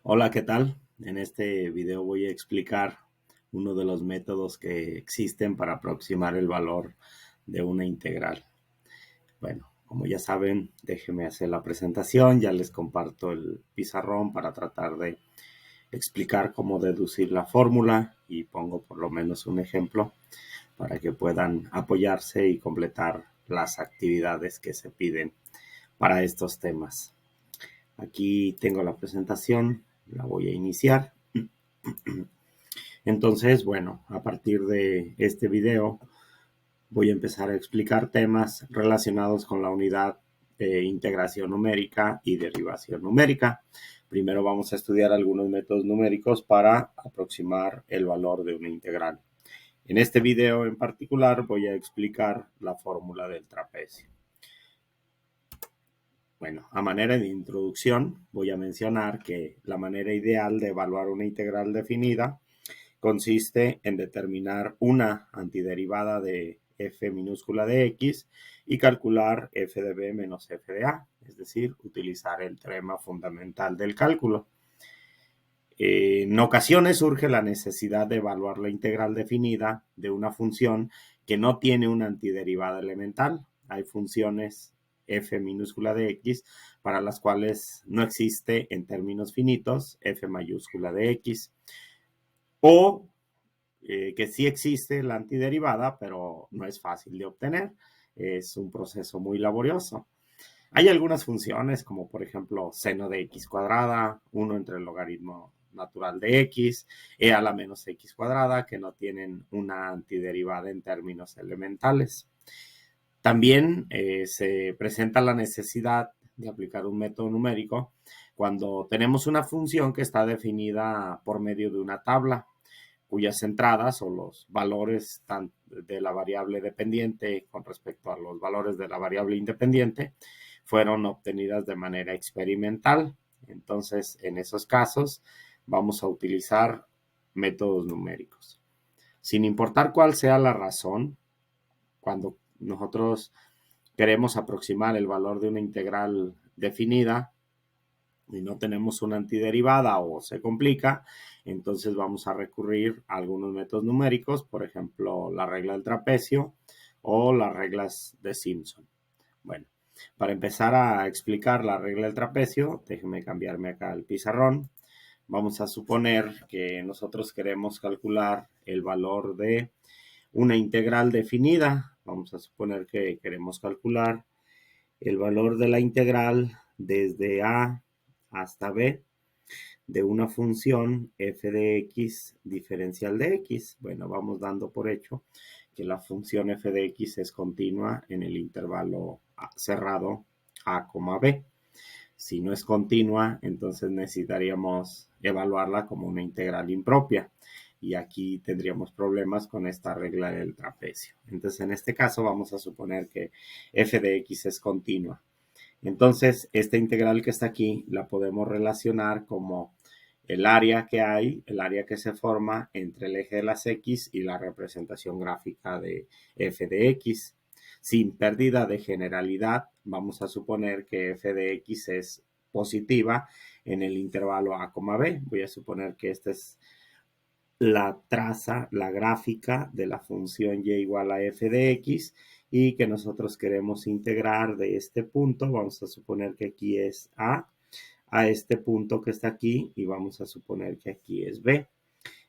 Hola, ¿qué tal? En este video voy a explicar uno de los métodos que existen para aproximar el valor de una integral. Bueno, como ya saben, déjenme hacer la presentación, ya les comparto el pizarrón para tratar de explicar cómo deducir la fórmula y pongo por lo menos un ejemplo para que puedan apoyarse y completar las actividades que se piden para estos temas. Aquí tengo la presentación, la voy a iniciar. Entonces, bueno, a partir de este video voy a empezar a explicar temas relacionados con la unidad de integración numérica y derivación numérica. Primero vamos a estudiar algunos métodos numéricos para aproximar el valor de una integral. En este video en particular voy a explicar la fórmula del trapecio. Bueno, a manera de introducción voy a mencionar que la manera ideal de evaluar una integral definida consiste en determinar una antiderivada de f minúscula de x y calcular f de b menos f de a, es decir, utilizar el teorema fundamental del cálculo. En ocasiones surge la necesidad de evaluar la integral definida de una función que no tiene una antiderivada elemental. Hay funciones f minúscula de x para las cuales no existe en términos finitos f mayúscula de x. O que sí existe la antiderivada, pero no es fácil de obtener. Es un proceso muy laborioso. Hay algunas funciones, como por ejemplo seno de x cuadrada, 1 entre el logaritmo natural de x, e a la menos x cuadrada, que no tienen una antiderivada en términos elementales. También se presenta la necesidad de aplicar un método numérico cuando tenemos una función que está definida por medio de una tabla, cuyas entradas o los valores de la variable dependiente con respecto a los valores de la variable independiente fueron obtenidas de manera experimental. Entonces, en esos casos, vamos a utilizar métodos numéricos. Sin importar cuál sea la razón, cuando nosotros queremos aproximar el valor de una integral definida, y no tenemos una antiderivada o se complica, entonces vamos a recurrir a algunos métodos numéricos, por ejemplo, la regla del trapecio o las reglas de Simpson. Bueno, para empezar a explicar la regla del trapecio, déjenme cambiarme acá el pizarrón. Vamos a suponer que nosotros queremos calcular el valor de una integral definida. Vamos a suponer que queremos calcular el valor de la integral desde a hasta b de una función f de x diferencial de x. Bueno, vamos dando por hecho que la función f de x es continua en el intervalo cerrado a, b. Si no es continua, entonces necesitaríamos evaluarla como una integral impropia. Y aquí tendríamos problemas con esta regla del trapecio. Entonces, en este caso, vamos a suponer que f de x es continua. Entonces, esta integral que está aquí la podemos relacionar como el área que hay, el área que se forma entre el eje de las x y la representación gráfica de f de x. Sin pérdida de generalidad, vamos a suponer que f de x es positiva en el intervalo a, b. Voy a suponer que esta es la traza, la gráfica de la función y igual a f de x y que nosotros queremos integrar de este punto. Vamos a suponer que aquí es a este punto que está aquí y vamos a suponer que aquí es b.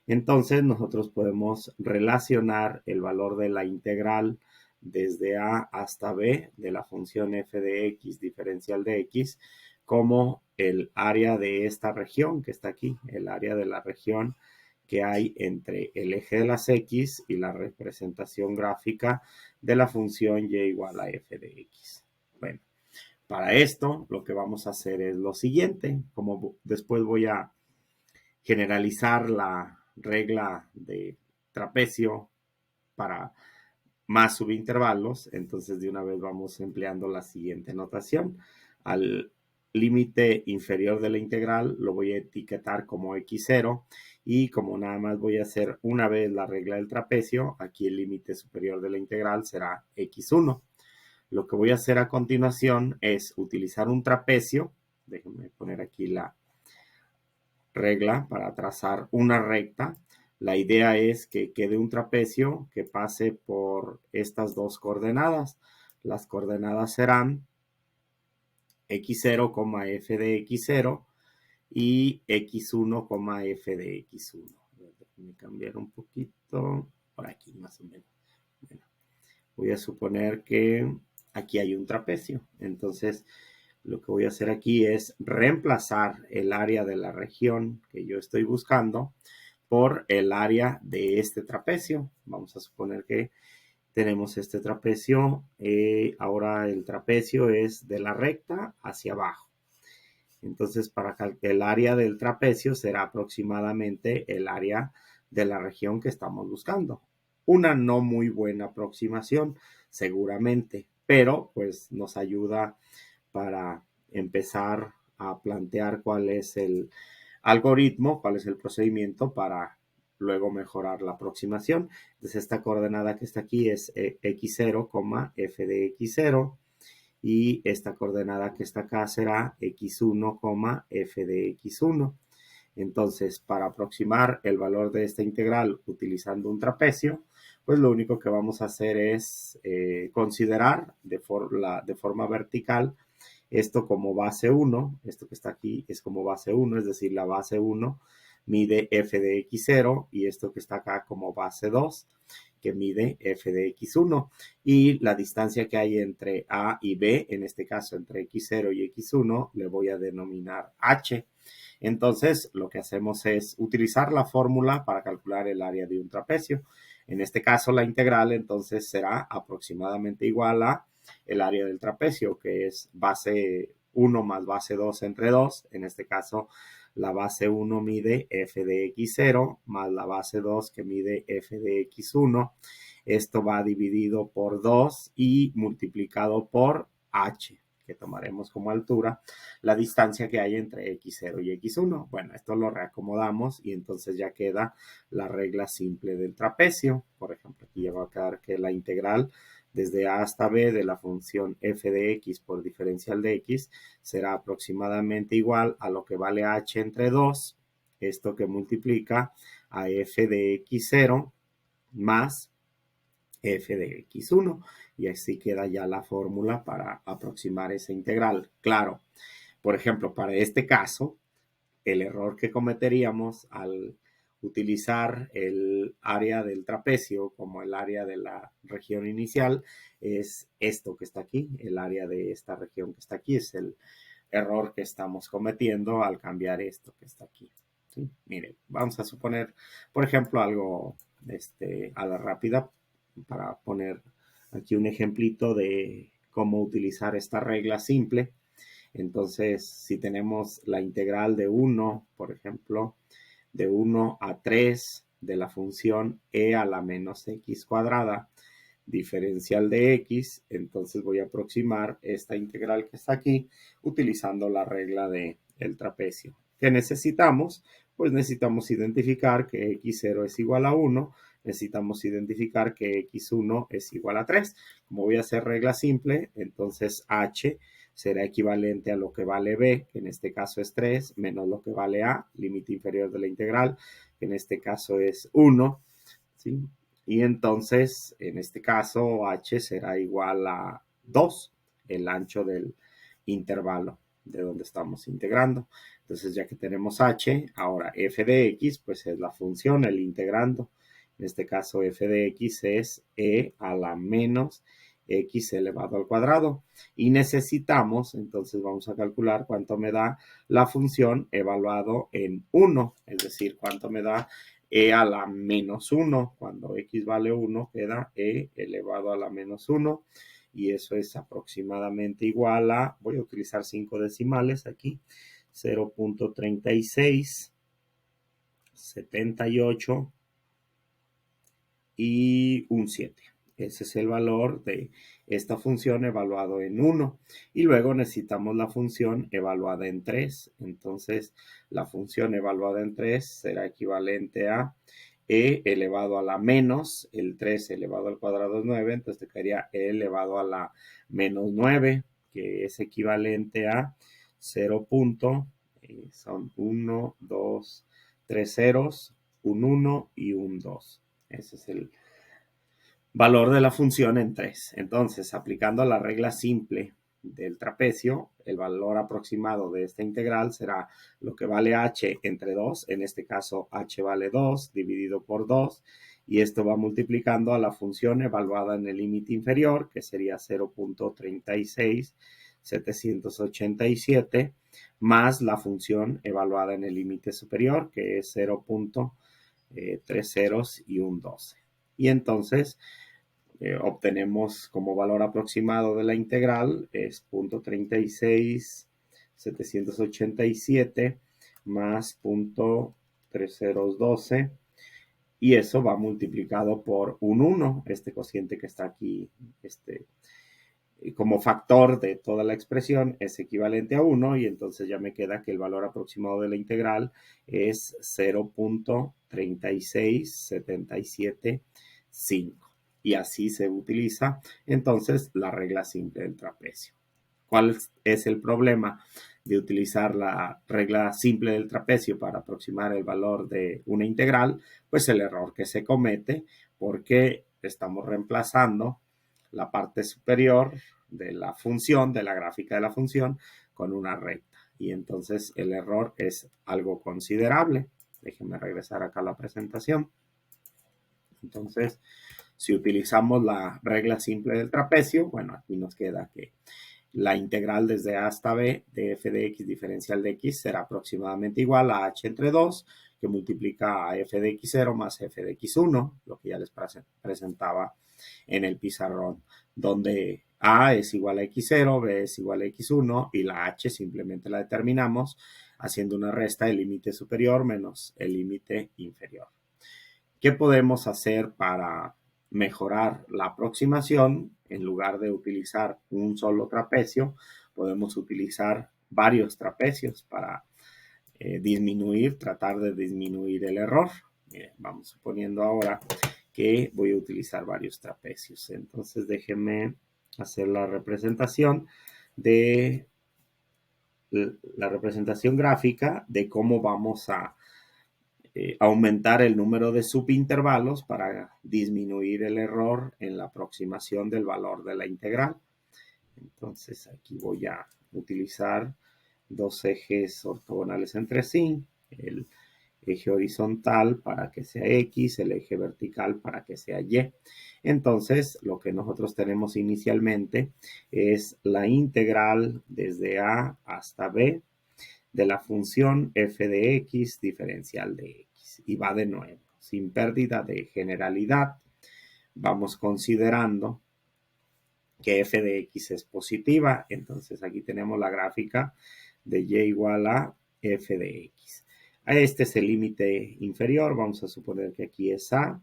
Entonces nosotros podemos relacionar el valor de la integral desde a hasta b de la función f de x diferencial de x como el área de esta región que está aquí, el área de la región que hay entre el eje de las x y la representación gráfica de la función y igual a f de x. Bueno, para esto lo que vamos a hacer es lo siguiente, como después voy a generalizar la regla de trapecio para más subintervalos, entonces de una vez vamos empleando la siguiente notación. Al límite inferior de la integral lo voy a etiquetar como x0 y como nada más voy a hacer una vez la regla del trapecio, aquí el límite superior de la integral será x1. Lo que voy a hacer a continuación es utilizar un trapecio, déjenme poner aquí la regla para trazar una recta. La idea es que quede un trapecio que pase por estas dos coordenadas. Las coordenadas serán x0, f de x0 y x1, f de x1. Déjenme cambiar un poquito por aquí más o menos. Bueno, voy a suponer que aquí hay un trapecio. Entonces, lo que voy a hacer aquí es reemplazar el área de la región que yo estoy buscando por el área de este trapecio. Vamos a suponer que tenemos este trapecio. Ahora el trapecio es de la recta hacia abajo. Entonces, para el área del trapecio será aproximadamente el área de la región que estamos buscando. Una no muy buena aproximación, seguramente, pero pues nos ayuda para empezar a plantear cuál es el algoritmo, cuál es el procedimiento para luego mejorar la aproximación. Entonces, esta coordenada que está aquí es x0, f de x0. Y esta coordenada que está acá será x1, f de x1. Entonces, para aproximar el valor de esta integral utilizando un trapecio, pues lo único que vamos a hacer es considerar de forma vertical esto como base 1. Esto que está aquí es como base 1, es decir, la base 1 mide f de x0 y esto que está acá como base 2 que mide f de x1 y la distancia que hay entre A y B, en este caso entre x0 y x1, le voy a denominar h. Entonces, lo que hacemos es utilizar la fórmula para calcular el área de un trapecio. En este caso, la integral entonces será aproximadamente igual a el área del trapecio, que es base 1 más base 2 entre 2. En este caso, la base 1 mide f de x0 más la base 2 que mide f de x1. Esto va dividido por 2 y multiplicado por h, que tomaremos como altura la distancia que hay entre x0 y x1. Bueno, esto lo reacomodamos y entonces ya queda la regla simple del trapecio. Por ejemplo, aquí ya va a quedar que la integral desde a hasta b de la función f de x por diferencial de x será aproximadamente igual a lo que vale h entre 2, esto que multiplica a f de x0 más f de x1 y así queda ya la fórmula para aproximar esa integral. Claro, por ejemplo, para este caso, el error que cometeríamos al utilizar el área del trapecio como el área de la región inicial es esto que está aquí, el área de esta región que está aquí, es el error que estamos cometiendo al cambiar esto que está aquí. ¿Sí? Miren, vamos a suponer, por ejemplo, algo a la rápida para poner aquí un ejemplito de cómo utilizar esta regla simple. Entonces, si tenemos la integral de 1, por ejemplo, de 1 a 3 de la función e a la menos x cuadrada, diferencial de x, entonces voy a aproximar esta integral que está aquí utilizando la regla del trapecio. ¿Qué necesitamos? Pues necesitamos identificar que x0 es igual a 1, necesitamos identificar que x1 es igual a 3. Como voy a hacer regla simple, entonces h será equivalente a lo que vale b, que en este caso es 3, menos lo que vale a, límite inferior de la integral, que en este caso es 1, ¿sí? Y entonces, en este caso, h será igual a 2, el ancho del intervalo de donde estamos integrando. Entonces, ya que tenemos h, ahora f de x, pues es la función, el integrando. En este caso, f de x es e a la menos x elevado al cuadrado. Y necesitamos, entonces vamos a calcular cuánto me da la función evaluado en 1, es decir, cuánto me da e a la menos 1. Cuando x vale 1, queda e elevado a la menos 1. Y eso es aproximadamente igual a, voy a utilizar 5 decimales aquí, 0.36, 78 y un 7. Ese es el valor de esta función evaluado en 1. Y luego necesitamos la función evaluada en 3. Entonces, la función evaluada en 3 será equivalente a e elevado a la menos, el 3 elevado al cuadrado es 9, entonces te quedaría e elevado a la menos 9, que es equivalente a 0. Son 1, 2, 3 ceros, un 1 y un 2. Ese es el valor de la función en 3. Entonces, aplicando la regla simple del trapecio, el valor aproximado de esta integral será lo que vale h entre 2, en este caso h vale 2 dividido por 2, y esto va multiplicando a la función evaluada en el límite inferior, que sería 0.36787, más la función evaluada en el límite superior, que es 0.3 ceros y un 12. Y entonces obtenemos como valor aproximado de la integral es 0.36787 más 0.3012, y eso va multiplicado por un 1, este cociente que está aquí, como factor de toda la expresión es equivalente a 1, y entonces ya me queda que el valor aproximado de la integral es 0.36775. Y así se utiliza entonces la regla simple del trapecio. ¿Cuál es el problema de utilizar la regla simple del trapecio para aproximar el valor de una integral? Pues el error que se comete, porque estamos reemplazando la parte superior de la función, de la gráfica de la función, con una recta. Y entonces el error es algo considerable. Déjenme regresar acá a la presentación. Entonces, si utilizamos la regla simple del trapecio, bueno, aquí nos queda que la integral desde a hasta b de f de x diferencial de x será aproximadamente igual a h entre 2, que multiplica a f de x0 más f de x1, lo que ya les presentaba en el pizarrón, donde a es igual a x0, b es igual a x1 y la h simplemente la determinamos haciendo una resta del límite superior menos el límite inferior. ¿Qué podemos hacer para mejorar la aproximación? En lugar de utilizar un solo trapecio, podemos utilizar varios trapecios para tratar de disminuir el error. Vamos suponiendo ahora que voy a utilizar varios trapecios. Entonces déjenme hacer la representación gráfica de cómo vamos a aumentar el número de subintervalos para disminuir el error en la aproximación del valor de la integral. Entonces aquí voy a utilizar dos ejes ortogonales entre sí, el eje horizontal para que sea X, el eje vertical para que sea Y. Entonces, lo que nosotros tenemos inicialmente es la integral desde A hasta B de la función f de x diferencial de x. Y va de nuevo, sin pérdida de generalidad, vamos considerando que f de x es positiva. Entonces aquí tenemos la gráfica de y igual a f de x. Este es el límite inferior. Vamos a suponer que aquí es a.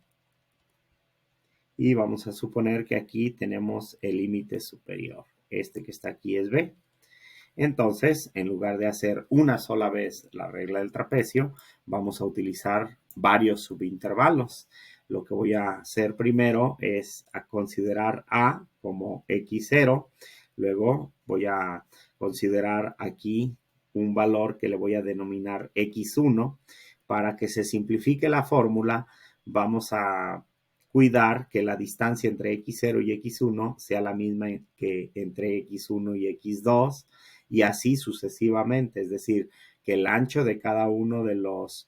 Y vamos a suponer que aquí tenemos el límite superior. Este que está aquí es b. Entonces, en lugar de hacer una sola vez la regla del trapecio, vamos a utilizar varios subintervalos. Lo que voy a hacer primero es a considerar a como x0. Luego voy a considerar aquí un valor que le voy a denominar x1. Para que se simplifique la fórmula, vamos a cuidar que la distancia entre x0 y x1 sea la misma que entre x1 y x2, y así sucesivamente, es decir, que el ancho de cada uno de los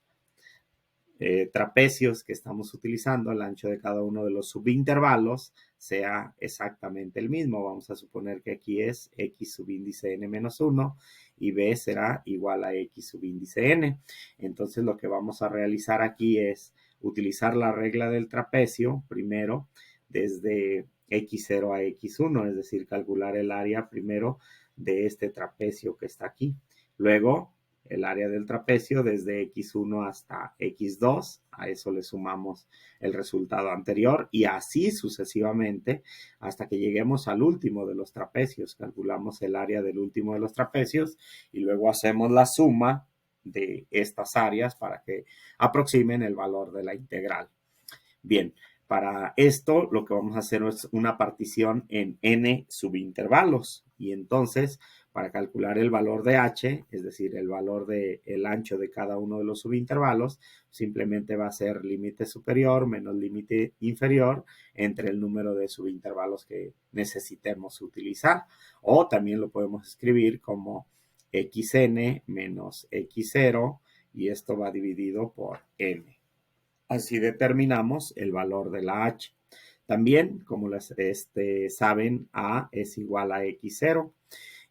trapecios que estamos utilizando, el ancho de cada uno de los subintervalos, sea exactamente el mismo. Vamos a suponer que aquí es x subíndice n menos 1 y b será igual a x subíndice n. Entonces lo que vamos a realizar aquí es utilizar la regla del trapecio primero desde x0 a x1, es decir, calcular el área primero de este trapecio que está aquí. Luego, el área del trapecio desde x1 hasta x2, a eso le sumamos el resultado anterior y así sucesivamente hasta que lleguemos al último de los trapecios. Calculamos el área del último de los trapecios y luego hacemos la suma de estas áreas para que aproximen el valor de la integral. Bien, para esto lo que vamos a hacer es una partición en n subintervalos, y entonces para calcular el valor de h, es decir, el valor del ancho de cada uno de los subintervalos, simplemente va a ser límite superior menos límite inferior entre el número de subintervalos que necesitemos utilizar. O también lo podemos escribir como xn menos x0 y esto va dividido por n. Así determinamos el valor de la h. También, como saben, a es igual a x0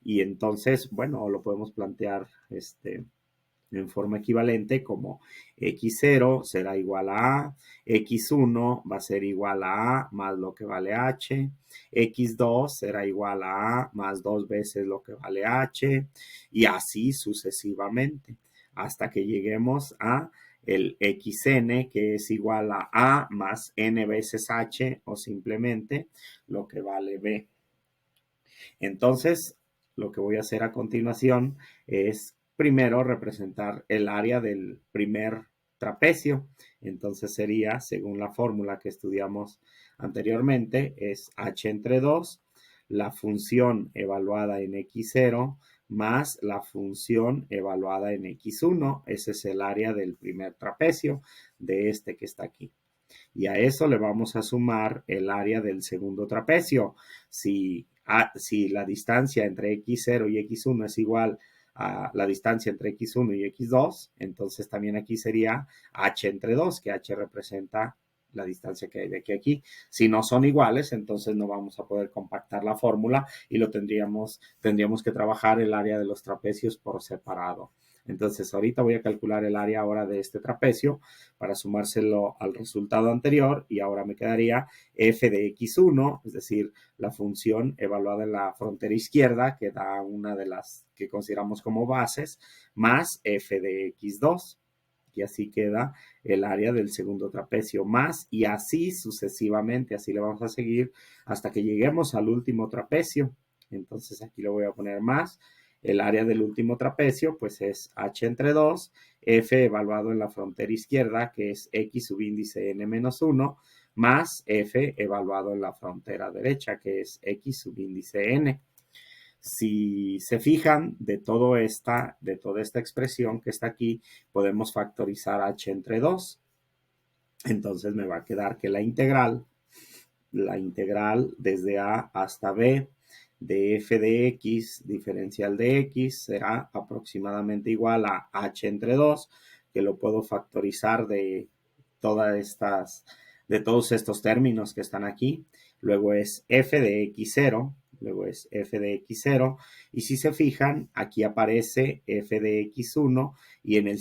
y entonces, bueno, lo podemos plantear en forma equivalente como x0 será igual a x1 va a ser igual a más lo que vale h, x2 será igual a más 2 veces lo que vale h y así sucesivamente hasta que lleguemos a el xn que es igual a más n veces h o simplemente lo que vale b. Entonces, lo que voy a hacer a continuación es primero representar el área del primer trapecio. Entonces sería, según la fórmula que estudiamos anteriormente, es h entre 2, la función evaluada en x0 más la función evaluada en x1. Ese es el área del primer trapecio de este que está aquí. Y a eso le vamos a sumar el área del segundo trapecio. Si la distancia entre x0 y x1 es igual a la distancia entre x1 y x2, entonces también aquí sería h entre 2, que h representa la distancia que hay de aquí a aquí. Si no son iguales, entonces no vamos a poder compactar la fórmula y tendríamos que trabajar el área de los trapecios por separado. Entonces, ahorita voy a calcular el área ahora de este trapecio para sumárselo al resultado anterior y ahora me quedaría f de x1, es decir, la función evaluada en la frontera izquierda, que da una de las que consideramos como bases, más f de x2. Y así queda el área del segundo trapecio más y así sucesivamente, así le vamos a seguir hasta que lleguemos al último trapecio. Entonces aquí le voy a poner más. El área del último trapecio pues es h entre 2, f evaluado en la frontera izquierda que es x subíndice n menos 1 más f evaluado en la frontera derecha que es x subíndice n. Si se fijan, de toda esta expresión que está aquí, podemos factorizar h entre 2. Entonces me va a quedar que la integral desde a hasta b de f de x diferencial de x será aproximadamente igual a h entre 2, que lo puedo factorizar de todos estos términos que están aquí. Luego es f de x0, y si se fijan, aquí aparece f de x1 y en el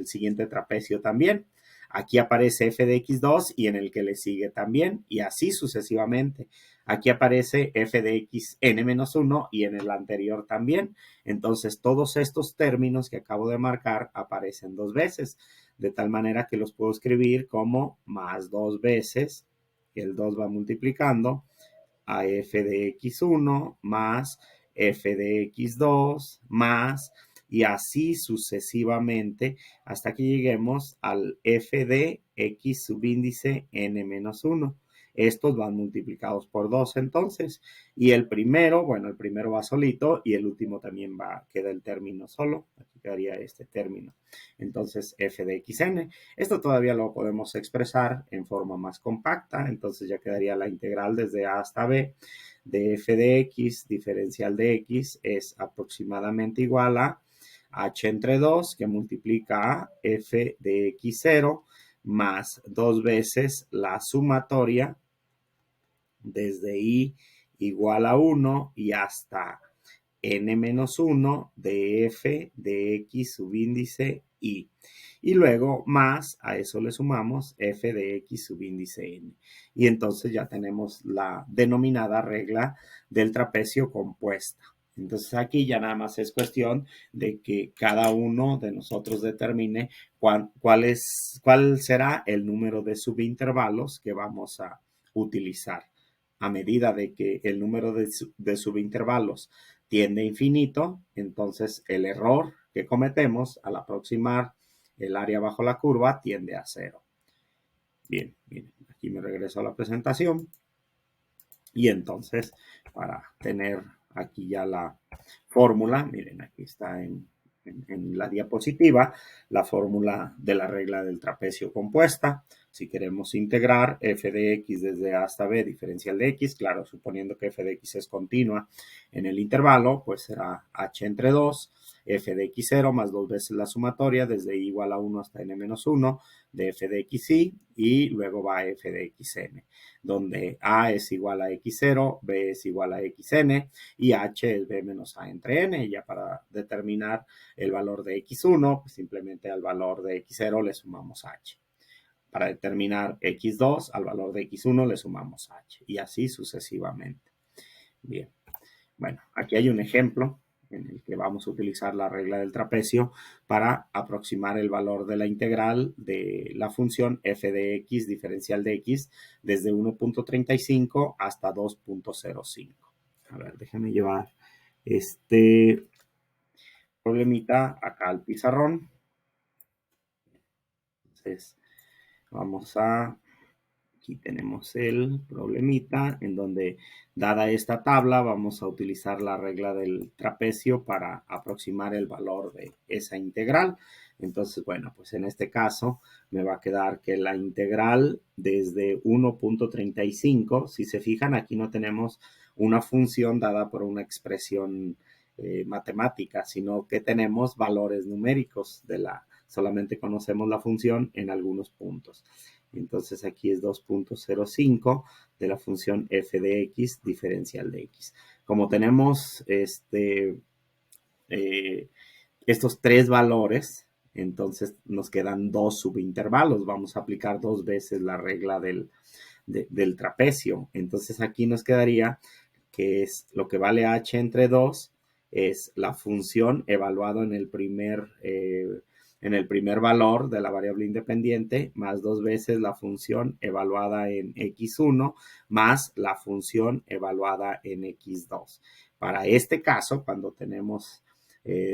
siguiente trapecio también. Aquí aparece f de x2 y en el que le sigue también, y así sucesivamente. Aquí aparece f de x n-1 y en el anterior también. Entonces, todos estos términos que acabo de marcar aparecen dos veces, de tal manera que los puedo escribir como más dos veces. El 2 va multiplicando a f de x1 más f de x2 más y así sucesivamente hasta que lleguemos al f de x subíndice n-1. Estos van multiplicados por 2 entonces. Y el primero va solito y el último también queda el término solo. Aquí quedaría este término. Entonces, f de xn. Esto todavía lo podemos expresar en forma más compacta. Entonces ya quedaría la integral desde a hasta b de f de x diferencial de x es aproximadamente igual a h entre 2 que multiplica a f de x0 más dos veces la sumatoria desde i igual a 1 y hasta n-1 de f de x subíndice i. Y luego más, a eso le sumamos f de x subíndice n. Y entonces ya tenemos la denominada regla del trapecio compuesta. Entonces aquí ya nada más es cuestión de que cada uno de nosotros determine cuál será el número de subintervalos que vamos a utilizar. A medida de que el número de subintervalos tiende a infinito, entonces el error que cometemos al aproximar el área bajo la curva tiende a cero. Bien, aquí me regreso a la presentación. Y entonces, para tener aquí ya la fórmula. Miren, aquí está en la diapositiva la fórmula de la regla del trapecio compuesta. Si queremos integrar f de x desde a hasta b diferencial de x, claro, suponiendo que f de x es continua en el intervalo, pues será h entre 2, f de x0 más 2 veces la sumatoria desde i igual a 1 hasta n-1 de f de xi y luego va f de xn, donde a es igual a x0, b es igual a xn y h es b menos a entre n. Y ya para determinar el valor de x1, pues simplemente al valor de x0 le sumamos h. Para determinar x2, al valor de x1 le sumamos h y así sucesivamente. Bien, bueno, aquí hay un ejemplo en el que vamos a utilizar la regla del trapecio para aproximar el valor de la integral de la función f de x diferencial de x desde 1.35 hasta 2.05. A ver, déjame llevar este problemita acá al pizarrón. Entonces, vamos a, aquí tenemos el problemita en donde, dada esta tabla, vamos a utilizar la regla del trapecio para aproximar el valor de esa integral. Entonces, bueno, pues en este caso me va a quedar que la integral desde 1.35, si se fijan, aquí no tenemos una función dada por una expresión matemática, sino que tenemos valores numéricos solamente conocemos la función en algunos puntos. Entonces aquí es 2.05 de la función f de x diferencial de x. Como tenemos estos tres valores, entonces nos quedan dos subintervalos. Vamos a aplicar dos veces la regla del trapecio. Entonces aquí nos quedaría que es lo que vale h entre 2 es la función evaluada en el primer valor de la variable independiente más dos veces la función evaluada en x1 más la función evaluada en x2. Para este caso, cuando tenemos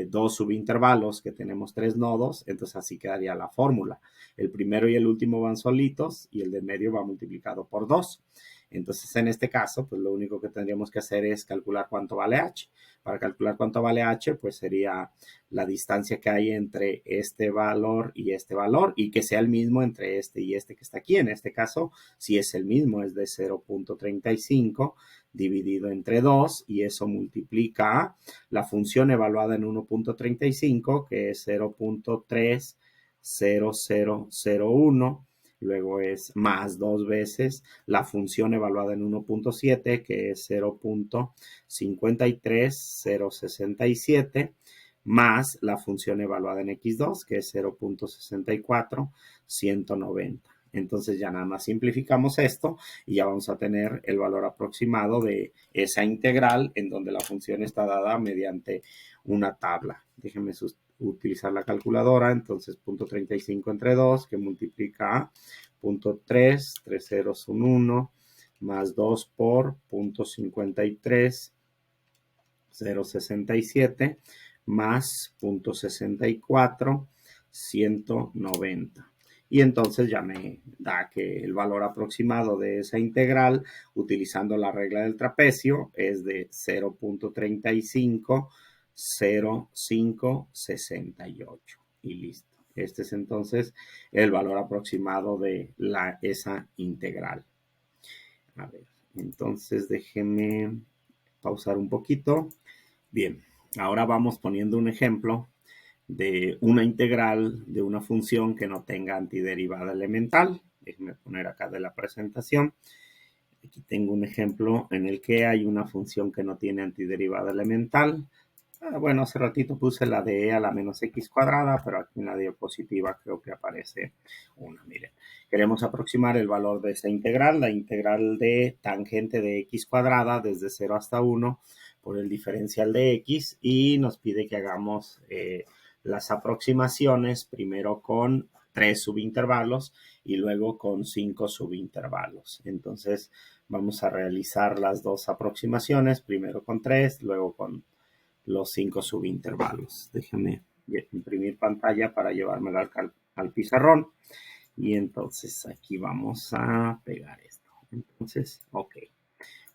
dos subintervalos que tenemos tres nodos, entonces así quedaría la fórmula. El primero y el último van solitos y el del medio va multiplicado por 2. Entonces, en este caso, pues lo único que tendríamos que hacer es calcular cuánto vale h. Para calcular cuánto vale h, pues sería la distancia que hay entre este valor y que sea el mismo entre este y este que está aquí. En este caso, si es el mismo, es de 0.35 dividido entre 2 y eso multiplica la función evaluada en 1.35, que es 0.30001. Luego es más dos veces la función evaluada en 1.7, que es 0.53067, más la función evaluada en x2, que es 0.64190. Entonces ya nada más simplificamos esto y ya vamos a tener el valor aproximado de esa integral en donde la función está dada mediante una tabla. Déjenme utilizar la calculadora. Entonces 0.35 entre 2 que multiplica a 0.3, 3 ceros un 1, más 2 por 0.53, 0.67, más 0.64, 190. Y entonces ya me da que el valor aproximado de esa integral, utilizando la regla del trapecio, es de 0.350568. Y listo. Este es entonces el valor aproximado de esa integral. A ver, entonces déjenme pausar un poquito. Bien, ahora vamos poniendo un ejemplo de una integral de una función que no tenga antiderivada elemental. Déjenme poner acá de la presentación. Aquí tengo un ejemplo en el que hay una función que no tiene antiderivada elemental. Bueno, hace ratito puse la de e a la menos x cuadrada, pero aquí en la diapositiva creo que aparece una. Miren, queremos aproximar el valor de esta integral, la integral de tangente de x cuadrada desde 0 hasta 1 por el diferencial de x y nos pide que hagamos las aproximaciones primero con 3 subintervalos y luego con 5 subintervalos. Entonces vamos a realizar las dos aproximaciones, primero con 3, luego con los 5 subintervalos. Déjame imprimir pantalla para llevármela al pizarrón. Y entonces aquí vamos a pegar esto. Entonces, ok.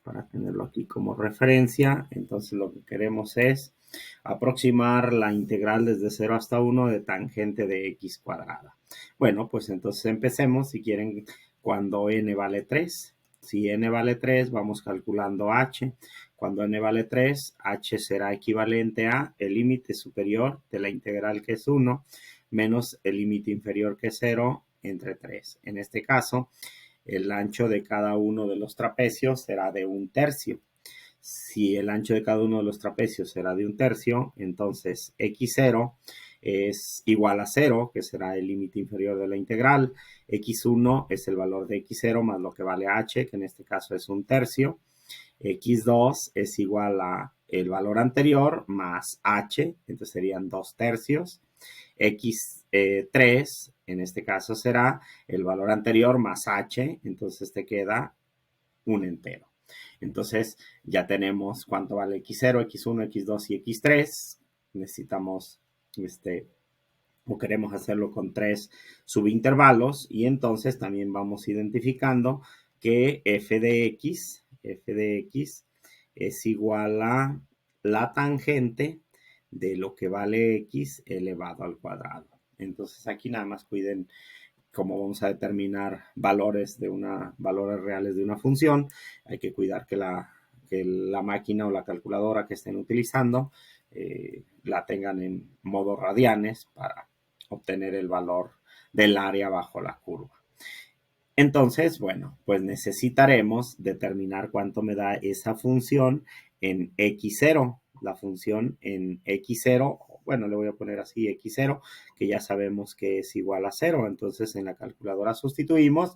para tenerlo aquí como referencia. Entonces lo que queremos es aproximar la integral desde 0 hasta 1 de tangente de x cuadrada. Bueno, pues entonces empecemos, si quieren, cuando n vale 3. Si n vale 3, vamos calculando h. Cuando n vale 3, h será equivalente a el límite superior de la integral, que es 1, menos el límite inferior, que es 0, entre 3. En este caso, el ancho de cada uno de los trapecios será de 1/3. Si el ancho de cada uno de los trapecios será de 1/3, entonces x0 es igual a 0, que será el límite inferior de la integral. x1 es el valor de x0 más lo que vale h, que en este caso es 1/3. x2 es igual a el valor anterior más h, entonces serían 2/3. x3 en este caso será el valor anterior más h, entonces te queda un entero. Entonces ya tenemos cuánto vale x0, x1, x2 y x3. Necesitamos o queremos hacerlo con 3 subintervalos, y entonces también vamos identificando que f de x es igual a la tangente de lo que vale x elevado al cuadrado. Entonces aquí nada más cuiden cómo vamos a determinar valores reales de una función. Hay que cuidar que la máquina o la calculadora que estén utilizando la tengan en modo radianes para obtener el valor del área bajo la curva. Entonces, bueno, pues necesitaremos determinar cuánto me da esa función en x0. La función en x0, bueno, le voy a poner así x0, que ya sabemos que es igual a 0. Entonces, en la calculadora sustituimos.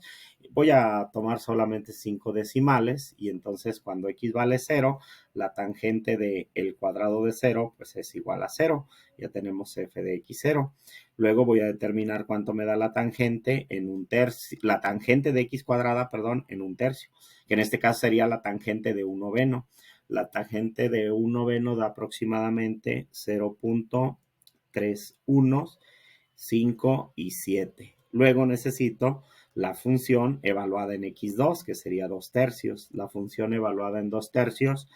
Voy a tomar solamente 5 decimales, y entonces cuando x vale 0, la tangente del cuadrado de 0, pues es igual a 0. Ya tenemos f de x0. Luego voy a determinar cuánto me da la tangente en 1/3, la tangente de x cuadrada, perdón, en 1/3, que en este caso sería la tangente de 1/9. La tangente de 1/9 da aproximadamente 0.31, 5 y 7. Luego necesito la función evaluada en x2, que sería 2/3. La función evaluada en 2/3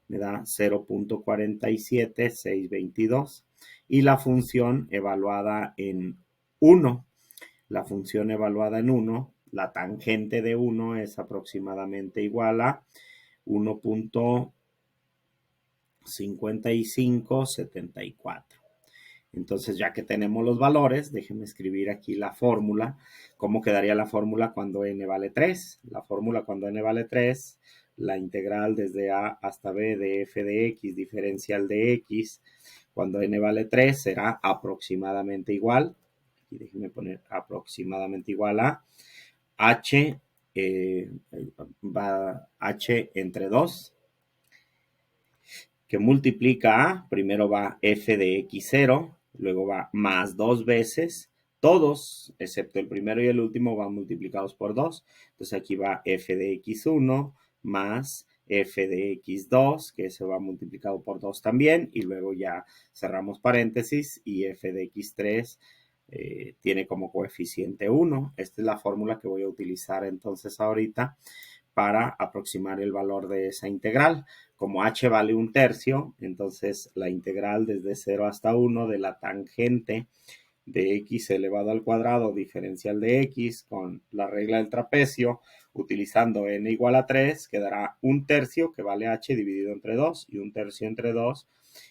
me da 0.47622. Y la función evaluada en 1. La función evaluada en 1, la tangente de 1 es aproximadamente igual a 1.5574. Entonces, ya que tenemos los valores, déjenme escribir aquí la fórmula. ¿Cómo quedaría la fórmula cuando n vale 3? La fórmula cuando n vale 3, la integral desde a hasta b de f de x diferencial de x, cuando n vale 3 será aproximadamente igual, y déjenme poner aproximadamente igual a h, va h entre 2, que multiplica a, primero va f de x0, luego va más 2 veces, todos, excepto el primero y el último, van multiplicados por 2. Entonces aquí va f de x1 más f de x2, que se va multiplicado por 2 también, y luego ya cerramos paréntesis, y f de x3 tiene como coeficiente 1. Esta es la fórmula que voy a utilizar entonces ahorita para aproximar el valor de esa integral. Como h vale 1/3, entonces la integral desde 0 hasta 1 de la tangente de x elevado al cuadrado diferencial de x con la regla del trapecio, utilizando n igual a 3, quedará 1/3, que vale h dividido entre 2, y 1/3 entre 2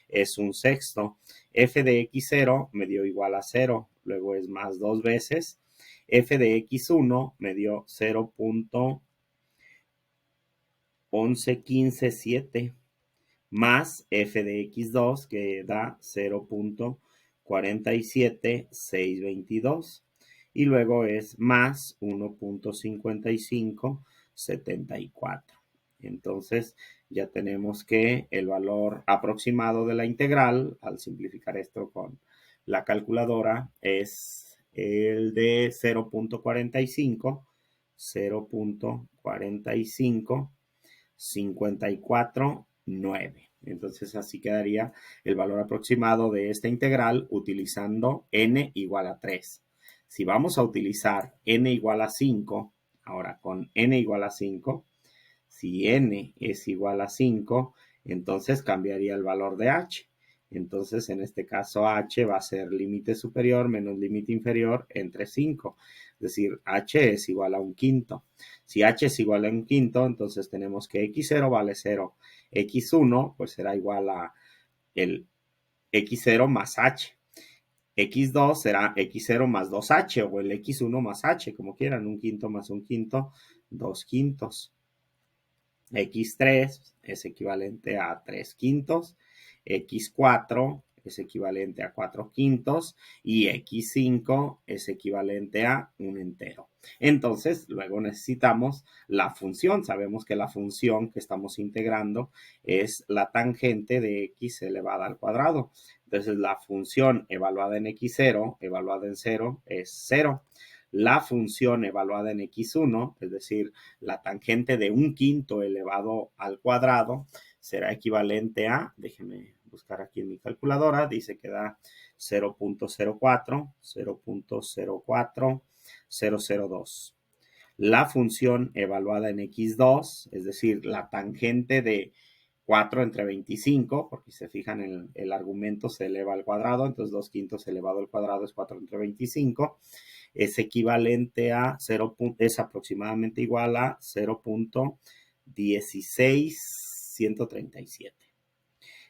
es 1/6. F de x0 me dio igual a 0, luego es más 2 veces. F de x1 me dio 0.11157 más f de x2, que da 0.47622, y luego es más 1.5574. Entonces ya tenemos que el valor aproximado de la integral, al simplificar esto con la calculadora, es el de 0.45, 549. Entonces así quedaría el valor aproximado de esta integral utilizando n igual a 3. Si vamos a utilizar n igual a 5, ahora con n igual a 5, Si n es igual a 5, entonces cambiaría el valor de h. Entonces, en este caso, h va a ser límite superior menos límite inferior entre 5. Es decir, h es igual a un quinto. Si h es igual a un quinto, entonces tenemos que x0 vale 0. x1 pues será igual a el x0 más h. x2 será x0 más 2h o el x1 más h, como quieran, un quinto más un quinto, 2 quintos. x3 es equivalente a 3 quintos, x4 es equivalente a 4 quintos y x5 es equivalente a un entero. Entonces, luego necesitamos la función. Sabemos que la función que estamos integrando es la tangente de x elevada al cuadrado. Entonces, la función evaluada en x0, evaluada en 0, es 0. La función evaluada en x1, es decir, la tangente de un quinto elevado al cuadrado, será equivalente a, déjenme buscar aquí en mi calculadora, dice que da 0.04, 0.04002. La función evaluada en x2, es decir, la tangente de 4 entre 25, porque si se fijan el argumento se eleva al cuadrado, entonces 2 quintos elevado al cuadrado es 4 entre 25, es equivalente a 0, es aproximadamente igual a 0.16137.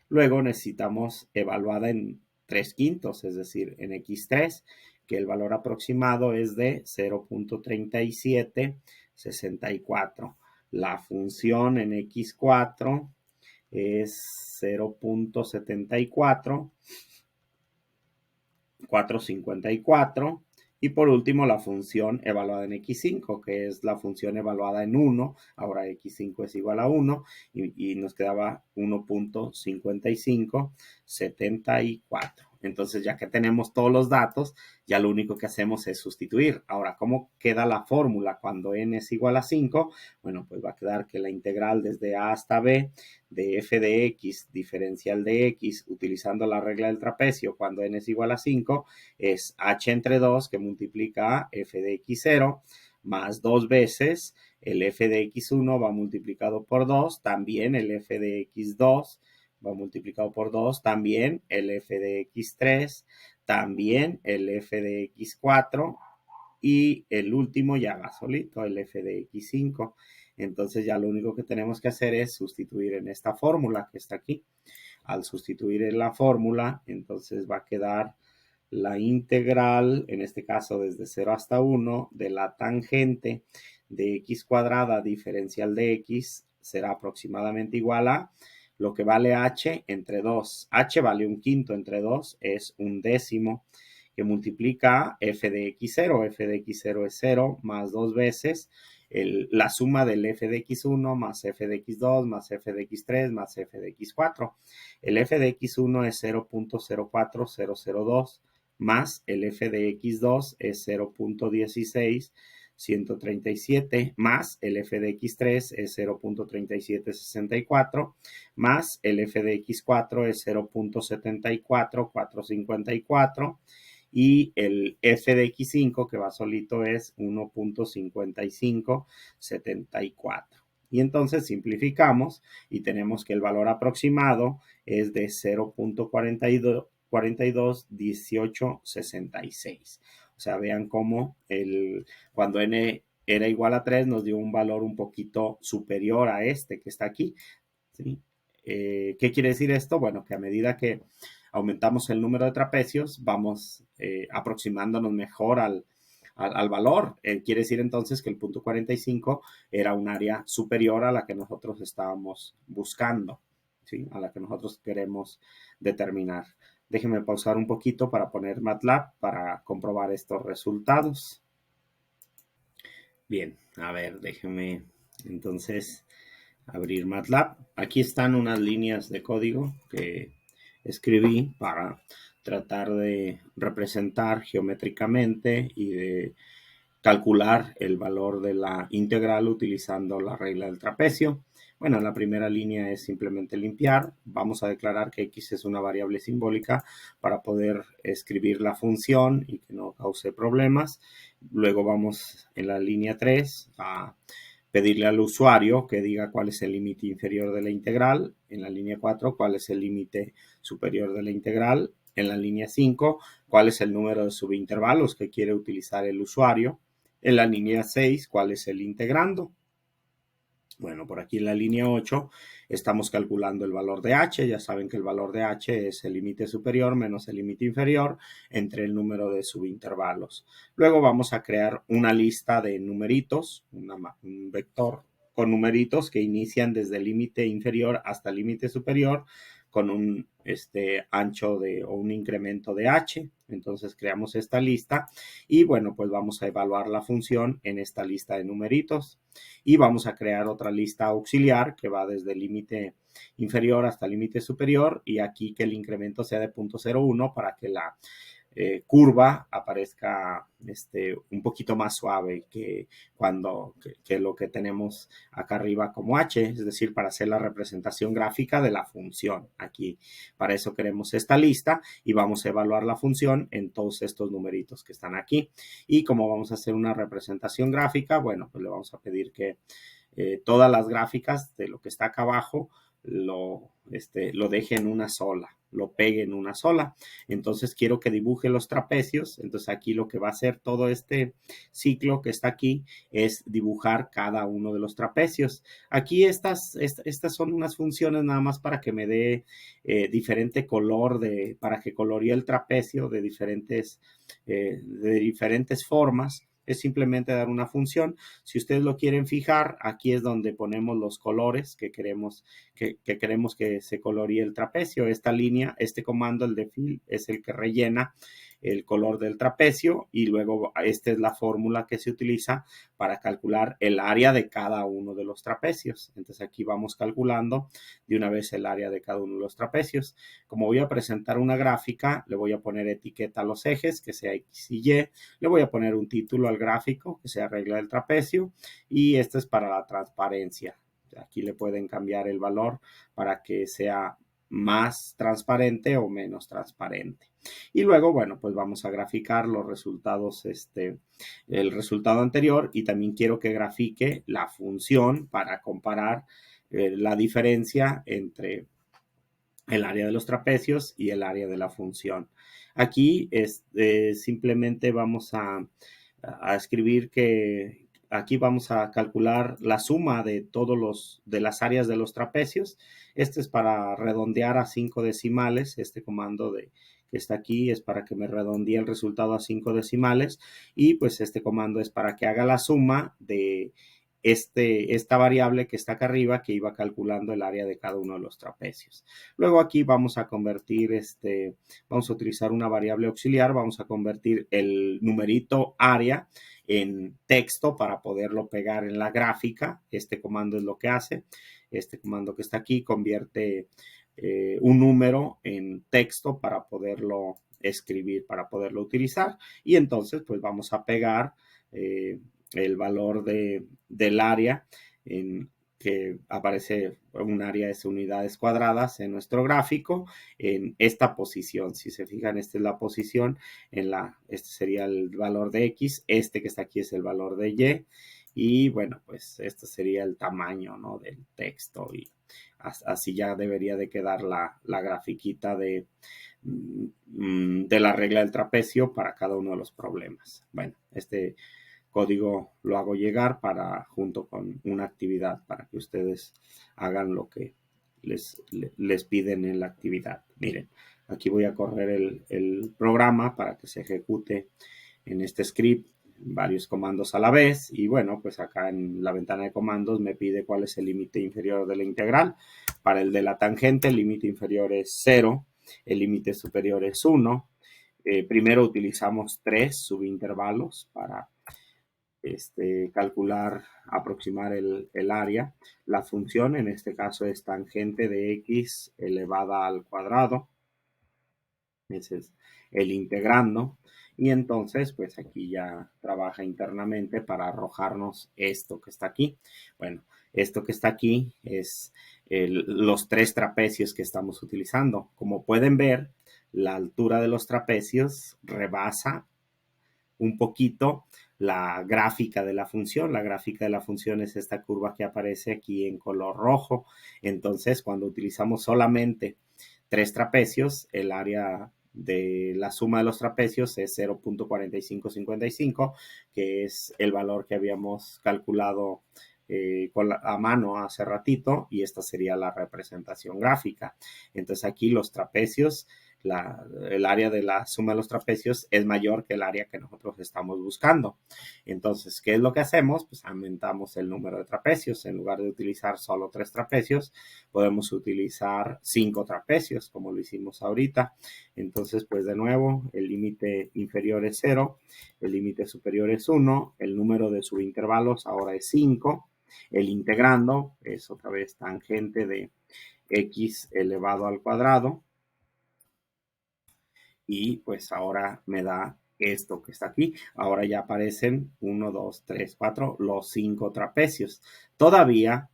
Luego necesitamos evaluada en 3 quintos, es decir, en x3, que el valor aproximado es de 0.3764. La función en x4 es 0.74, y por último la función evaluada en x5, que es la función evaluada en 1, ahora x5 es igual a 1 y nos quedaba 1.5574. Entonces, ya que tenemos todos los datos, ya lo único que hacemos es sustituir. Ahora, ¿cómo queda la fórmula cuando n es igual a 5? Bueno, pues va a quedar que la integral desde a hasta b de f de x diferencial de x utilizando la regla del trapecio cuando n es igual a 5 es h entre 2 que multiplica a f de x0 más 2 veces el f de x1 va multiplicado por 2, también el f de x2 va multiplicado por 2, también el f de x3, también el f de x4 y el último ya va solito, el f de x5. Entonces ya lo único que tenemos que hacer es sustituir en esta fórmula que está aquí. Al sustituir en la fórmula, entonces va a quedar la integral, en este caso desde 0 hasta 1, de la tangente de x cuadrada diferencial de x será aproximadamente igual a lo que vale h entre 2. H vale un quinto entre 2, es un décimo, que multiplica f de x0. F de x0 es 0 más 2 veces la suma del f de x1 más f de x2 más f de x3 más f de x4. El f de x1 es 0.04002 más el f de x2 es 0.16137 más el f de x3 es 0.3764 más el f de x4 es 0.74454 y el f de x5 que va solito es 1.5574. Y entonces simplificamos y tenemos que el valor aproximado es de 0.421866. O sea, vean cómo cuando n era igual a 3 nos dio un valor un poquito superior a este que está aquí. ¿Sí? ¿Qué quiere decir esto? Bueno, que a medida que aumentamos el número de trapecios, vamos aproximándonos mejor al valor. Quiere decir entonces que el punto 45 era un área superior a la que nosotros estábamos buscando, ¿sí? A la que nosotros queremos determinar. Déjenme pausar un poquito para poner MATLAB para comprobar estos resultados. Bien, a ver, déjenme entonces abrir MATLAB. Aquí están unas líneas de código que escribí para tratar de representar geométricamente y de calcular el valor de la integral utilizando la regla del trapecio. Bueno, la primera línea es simplemente limpiar. Vamos a declarar que x es una variable simbólica para poder escribir la función y que no cause problemas. Luego vamos en la línea 3 a pedirle al usuario que diga cuál es el límite inferior de la integral. En la línea 4, cuál es el límite superior de la integral. En la línea 5, cuál es el número de subintervalos que quiere utilizar el usuario. En la línea 6, cuál es el integrando. Bueno, por aquí en la línea 8 estamos calculando el valor de h. Ya saben que el valor de h es el límite superior menos el límite inferior entre el número de subintervalos. Luego vamos a crear una lista de numeritos, un vector con numeritos que inician desde el límite inferior hasta el límite superior con un ancho o un incremento de h. Entonces creamos esta lista y bueno, pues vamos a evaluar la función en esta lista de numeritos. Y vamos a crear otra lista auxiliar que va desde el límite inferior hasta el límite superior y aquí que el incremento sea de 0.01 para que la curva aparezca un poquito más suave que lo que tenemos acá arriba como h, es decir, para hacer la representación gráfica de la función. Aquí para eso queremos esta lista y vamos a evaluar la función en todos estos numeritos que están aquí. Y como vamos a hacer una representación gráfica, bueno, pues le vamos a pedir que todas las gráficas de lo que está acá abajo lo deje en una sola, lo pegue en una sola. Entonces quiero que dibuje los trapecios. Entonces aquí lo que va a hacer todo este ciclo que está aquí es dibujar cada uno de los trapecios. Aquí estas son unas funciones nada más para que me dé diferente color, para que coloríe el trapecio de diferentes formas. Es simplemente dar una función. Si ustedes lo quieren fijar, aquí es donde ponemos los colores que queremos que se coloríe el trapecio. Esta línea, este comando, el de fill, es el que rellena el color del trapecio y luego esta es la fórmula que se utiliza para calcular el área de cada uno de los trapecios. Entonces aquí vamos calculando de una vez el área de cada uno de los trapecios. Como voy a presentar una gráfica, le voy a poner etiqueta a los ejes, que sea X y Y. Le voy a poner un título al gráfico, que sea regla del trapecio. Y este es para la transparencia. Aquí le pueden cambiar el valor para que sea más transparente o menos transparente. Y luego, bueno, pues vamos a graficar los resultados, el resultado anterior y también quiero que grafique la función para comparar la diferencia entre el área de los trapecios y el área de la función. Aquí simplemente vamos a escribir que aquí vamos a calcular la suma de de las áreas de los trapecios. Este es para redondear a 5 decimales. Este comando que está aquí es para que me redondee el resultado a 5 decimales y pues este comando es para que haga la suma de esta variable que está acá arriba que iba calculando el área de cada uno de los trapecios. Luego aquí vamos a convertir vamos a utilizar una variable auxiliar, vamos a convertir el numerito área en texto para poderlo pegar en la gráfica. Este comando es lo que hace. Este comando que está aquí convierte un número en texto para poderlo escribir, para poderlo utilizar. Y entonces pues vamos a pegar el valor del área que aparece un área de unidades cuadradas en nuestro gráfico en esta posición. Si se fijan, esta es la posición, este sería el valor de X, este que está aquí es el valor de Y y bueno, pues este sería el tamaño, ¿no?, del texto y así ya debería de quedar la grafiquita de la regla del trapecio para cada uno de los problemas. Bueno, este código lo hago llegar junto con una actividad para que ustedes hagan lo que les piden en la actividad. Miren, aquí voy a correr el programa para que se ejecute en este script varios comandos a la vez y bueno, pues acá en la ventana de comandos me pide cuál es el límite inferior de la integral. Para el de la tangente el límite inferior es 0, el límite superior es 1. Primero utilizamos 3 subintervalos para calcular, aproximar el área. La función en este caso es tangente de x elevada al cuadrado. Ese es el integrando. Y entonces, pues aquí ya trabaja internamente para arrojarnos esto que está aquí. Bueno, esto que está aquí es los 3 trapecios que estamos utilizando. Como pueden ver, la altura de los trapecios rebasa un poquito la gráfica de la función. La gráfica de la función es esta curva que aparece aquí en color rojo. Entonces, cuando utilizamos solamente 3 trapecios, el área de la suma de los trapecios es 0.4555, que es el valor que habíamos calculado a mano hace ratito, y esta sería la representación gráfica. Entonces aquí los trapecios, el área de la suma de los trapecios es mayor que el área que nosotros estamos buscando. Entonces, ¿qué es lo que hacemos? Pues aumentamos el número de trapecios. En lugar de utilizar solo 3 trapecios, podemos utilizar 5 trapecios, como lo hicimos ahorita. Entonces, pues de nuevo, el límite inferior es 0, el límite superior es 1, el número de subintervalos ahora es 5, el integrando es otra vez tangente de x elevado al cuadrado, y pues ahora me da esto que está aquí. Ahora ya aparecen 1, 2, 3, 4, los 5 trapecios. Todavía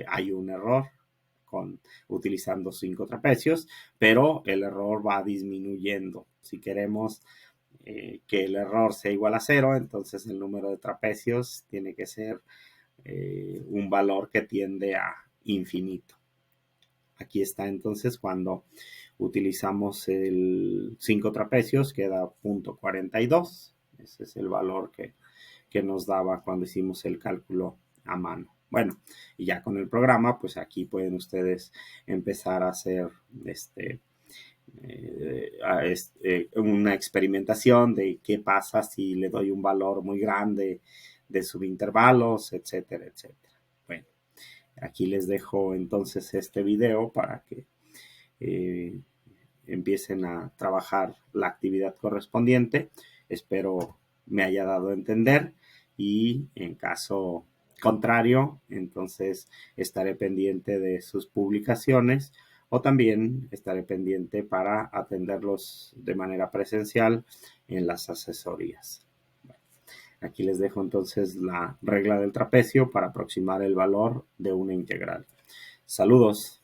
hay un error utilizando 5 trapecios, pero el error va disminuyendo. Si queremos que el error sea igual a 0, entonces el número de trapecios tiene que ser un valor que tiende a infinito. Aquí está entonces cuando utilizamos el 5 trapecios, queda 0.42. Ese es el valor que nos daba cuando hicimos el cálculo a mano. Bueno, y ya con el programa, pues aquí pueden ustedes empezar a hacer una experimentación de qué pasa si le doy un valor muy grande de subintervalos, etcétera, etcétera. Bueno, aquí les dejo entonces este video para que empiecen a trabajar la actividad correspondiente. Espero me haya dado a entender, y en caso contrario, entonces estaré pendiente de sus publicaciones, o también estaré pendiente para atenderlos de manera presencial en las asesorías. Aquí les dejo entonces la regla del trapecio para aproximar el valor de una integral. Saludos.